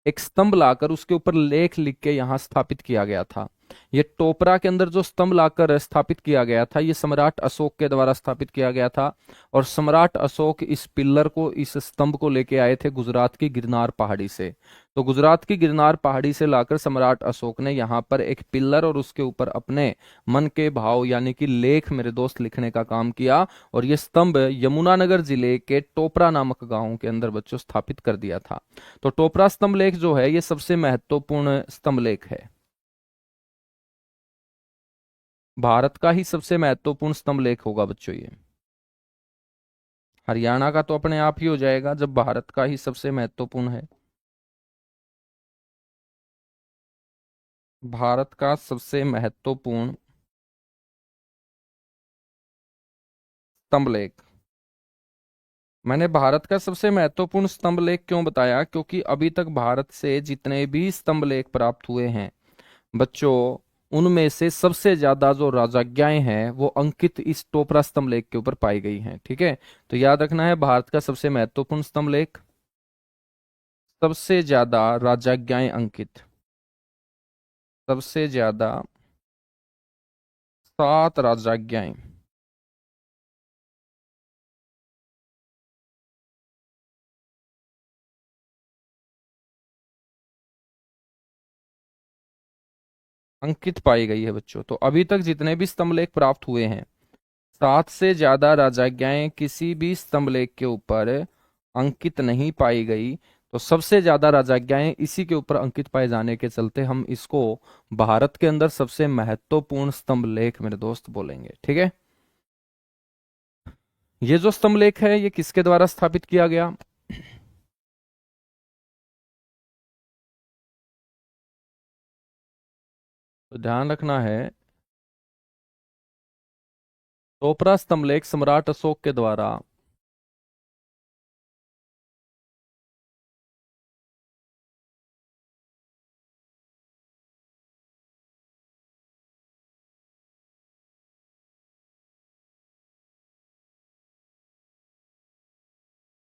एक स्तंभ लाकर उसके ऊपर लेख लिख के यहाँ स्थापित किया गया था। ये टोपरा के अंदर जो स्तंभ लाकर स्थापित किया गया था ये सम्राट अशोक के द्वारा स्थापित किया गया था। और सम्राट अशोक इस पिल्लर को, इस स्तंभ को लेके आए थे गुजरात की गिरनार पहाड़ी से। तो गुजरात की गिरनार पहाड़ी से लाकर सम्राट अशोक ने यहाँ पर एक पिल्लर और उसके ऊपर अपने मन के भाव यानी कि लेख मेरे दोस्त लिखने का काम किया। और ये स्तंभ यमुनानगर जिले के टोपरा नामक गांव के अंदर बच्चों स्थापित कर दिया था। तो टोपरा स्तंभ लेख जो है ये सबसे महत्वपूर्ण स्तंभ लेख है। भारत का ही सबसे महत्वपूर्ण स्तंभ लेख होगा बच्चों ये। हरियाणा का तो अपने आप ही हो जाएगा जब भारत का ही सबसे महत्वपूर्ण है। भारत का सबसे महत्वपूर्ण स्तंभ लेख। मैंने भारत का सबसे महत्वपूर्ण स्तंभ लेख क्यों बताया, क्योंकि अभी तक भारत से जितने भी स्तंभ लेख प्राप्त हुए हैं बच्चों, उनमें से सबसे ज्यादा जो राजज्ञाएं हैं वो अंकित इस टोपरा स्तंभ लेख के ऊपर पाई गई हैं। ठीक है, तो याद रखना है भारत का सबसे महत्वपूर्ण स्तंभ लेख, सबसे ज्यादा राजज्ञाएं अंकित, सबसे ज्यादा 7 राजज्ञाएं। अंकित पाई गई है बच्चों। तो अभी तक जितने भी स्तंभ लेख प्राप्त हुए हैं 7 से ज्यादा राजज्ञाएं किसी भी स्तंभ लेख के ऊपर अंकित नहीं पाई गई। तो सबसे ज्यादा राजज्ञाएं इसी के ऊपर अंकित पाए जाने के चलते हम इसको भारत के अंदर सबसे महत्वपूर्ण स्तंभ लेख मेरे दोस्त बोलेंगे। ठीक है, ये जो स्तंभ लेख है ये किसके द्वारा स्थापित किया गया? तो ध्यान रखना है, टोपरा स्तंभ लेख सम्राट अशोक के द्वारा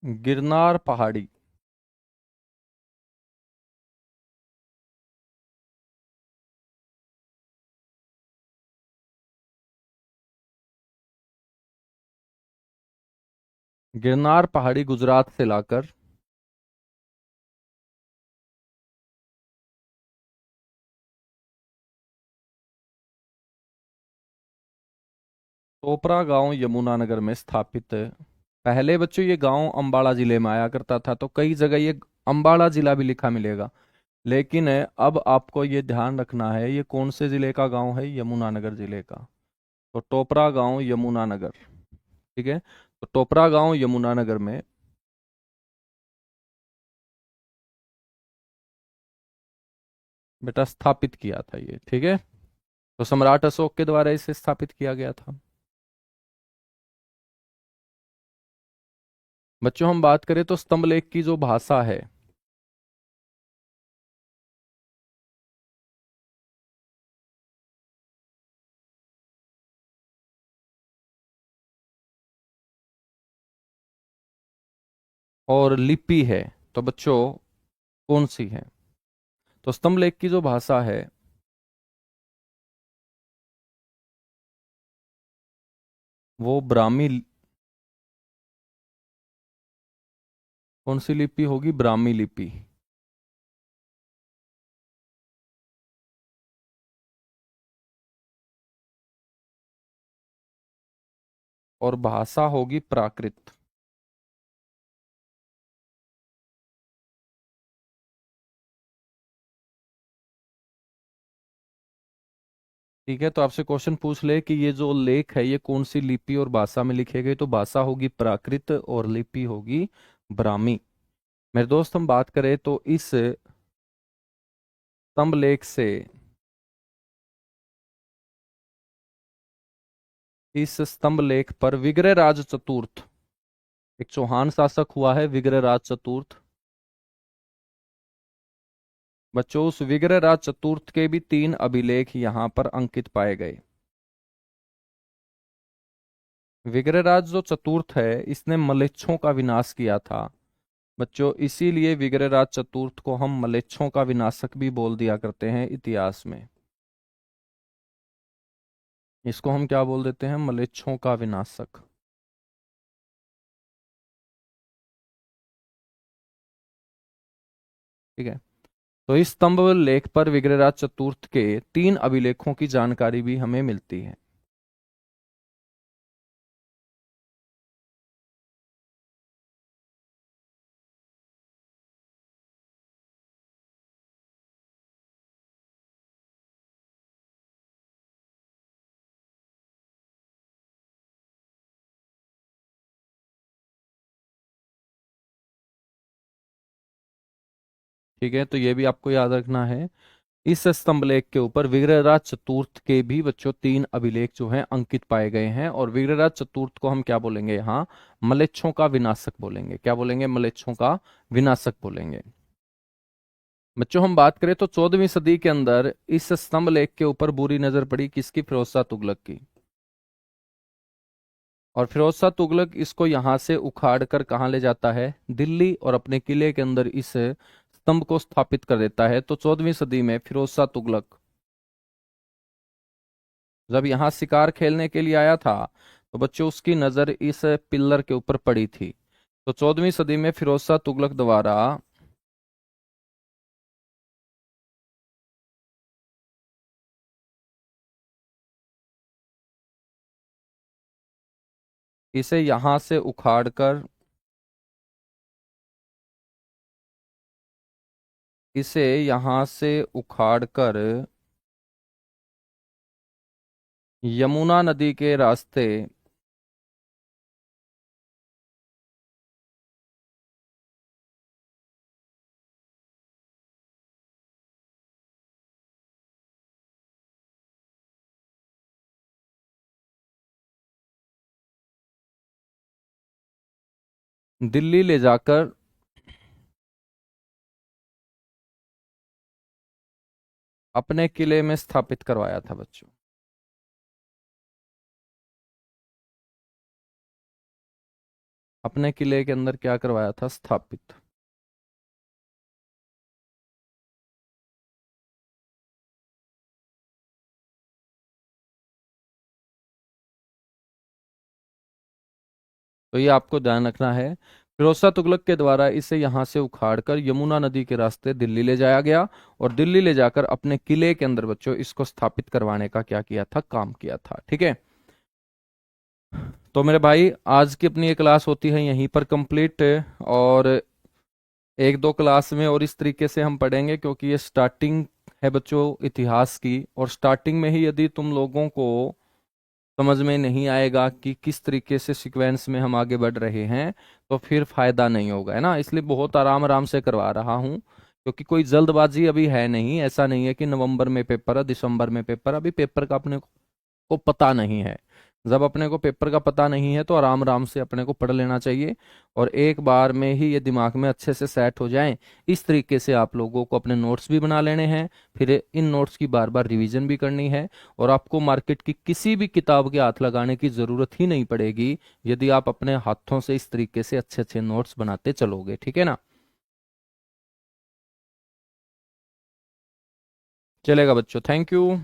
गिरनार पहाड़ी, गिरनार पहाड़ी गुजरात से लाकर टोपरा गांव यमुनानगर में स्थापित। पहले बच्चों ये गांव अंबाला जिले में आया करता था, तो कई जगह ये अंबाला जिला भी लिखा मिलेगा। लेकिन अब आपको ये ध्यान रखना है ये कौन से जिले का गांव है? यमुनानगर जिले का। तो टोपरा गांव यमुनानगर। ठीक है, तो टोपरा गांव यमुनानगर में बेटा स्थापित किया था ये। ठीक है, तो सम्राट अशोक के द्वारा इसे स्थापित किया गया था। बच्चों हम बात करें तो स्तंभ लेख की जो भाषा है, और लिपि है, तो बच्चों कौन सी है? तो स्तंभ लेख की जो भाषा है वो ब्राह्मी। कौन सी लिपि होगी? ब्राह्मी लिपि। और भाषा होगी प्राकृत। ठीक है, तो आपसे क्वेश्चन पूछ ले कि ये जो लेख है ये कौन सी लिपि और भाषा में लिखे गए, तो भाषा होगी प्राकृत और लिपि होगी ब्राह्मी। मेरे दोस्त, हम बात करें तो इस स्तंभ लेख से, इस स्तंभ लेख पर विग्रहराज चतुर्थ, एक चौहान शासक हुआ है विग्रहराज चतुर्थ। बच्चों, उस विग्रहराज चतुर्थ के भी 3 अभिलेख यहाँ पर अंकित पाए गए। विग्रहराज जो चतुर्थ है इसने मलेच्छों का विनाश किया था बच्चों, इसीलिए विग्रहराज चतुर्थ को हम मलेच्छों का विनाशक भी बोल दिया करते हैं इतिहास में। इसको हम क्या बोल देते हैं? मलेच्छों का विनाशक। ठीक है, तो इस स्तंभ लेख पर विग्रहराज चतुर्थ के 3 अभिलेखों की जानकारी भी हमें मिलती है। ठीक है, तो ये भी आपको याद रखना है। इस स्तंभ लेख के ऊपर विग्रहराज चतुर्थ के भी बच्चों 3 अभिलेख जो हैं अंकित पाए गए हैं, और विग्रहराज चतुर्थ को हम क्या बोलेंगे? यहाँ मलेच्छों का विनाशक बोलेंगे। क्या बोलेंगे? मलेच्छों का विनाशक बोलेंगे। बच्चों, हम बात करें तो 14वीं सदी के अंदर इस स्तंभ लेख के ऊपर बुरी नजर पड़ी किसकी? फिरोज शाह तुगलक की। और फिरोज शाह तुगलक इसको यहां से उखाड़ कर कहाँ ले जाता है? दिल्ली, और अपने किले के अंदर इस स्तंभ को स्थापित कर देता है। तो 14वीं सदी में फिरोज शाह तुगलक जब यहाँ शिकार खेलने के लिए आया था, तो बच्चों उसकी नजर इस पिल्लर के ऊपर पड़ी थी। तो 14वीं सदी में फिरोज शाह तुगलक द्वारा इसे यहां से उखाड़कर, इसे यहां से उखाड़कर यमुना नदी के रास्ते दिल्ली ले जाकर अपने किले में स्थापित करवाया था बच्चों। अपने किले के अंदर क्या करवाया था? स्थापित। तो ये आपको ध्यान रखना है। फिरोज शाह तुगलक के द्वारा इसे यहां से उखाड़कर यमुना नदी के रास्ते दिल्ली ले जाया गया, और दिल्ली ले जाकर अपने किले के अंदर बच्चों इसको स्थापित करवाने का क्या किया था? काम किया था। ठीक है, तो मेरे भाई आज की अपनी ये क्लास होती है यहीं पर कंप्लीट, और एक दो क्लास में और इस तरीके से हम पढ़ेंगे, क्योंकि ये स्टार्टिंग है बच्चों इतिहास की, और स्टार्टिंग में ही यदि तुम लोगों को समझ में नहीं आएगा कि किस तरीके से सीक्वेंस में हम आगे बढ़ रहे हैं, तो फिर फायदा नहीं होगा, है ना। इसलिए बहुत आराम आराम से करवा रहा हूँ, क्योंकि कोई जल्दबाजी अभी है नहीं। ऐसा नहीं है कि नवंबर में पेपर है, दिसंबर में पेपर, अभी पेपर का अपने को पता नहीं है। जब अपने को पेपर का पता नहीं है तो आराम आराम से अपने को पढ़ लेना चाहिए, और एक बार में ही ये दिमाग में अच्छे से सेट हो जाएं। इस तरीके से आप लोगों को अपने नोट्स भी बना लेने हैं, फिर इन नोट्स की बार बार रिवीजन भी करनी है, और आपको मार्केट की किसी भी किताब के हाथ लगाने की ज़रूरत ही नहीं पड़ेगी यदि आप अपने हाथों से इस तरीके से अच्छे अच्छे नोट्स बनाते चलोगे। ठीक है ना? चलेगा बच्चों, थैंक यू।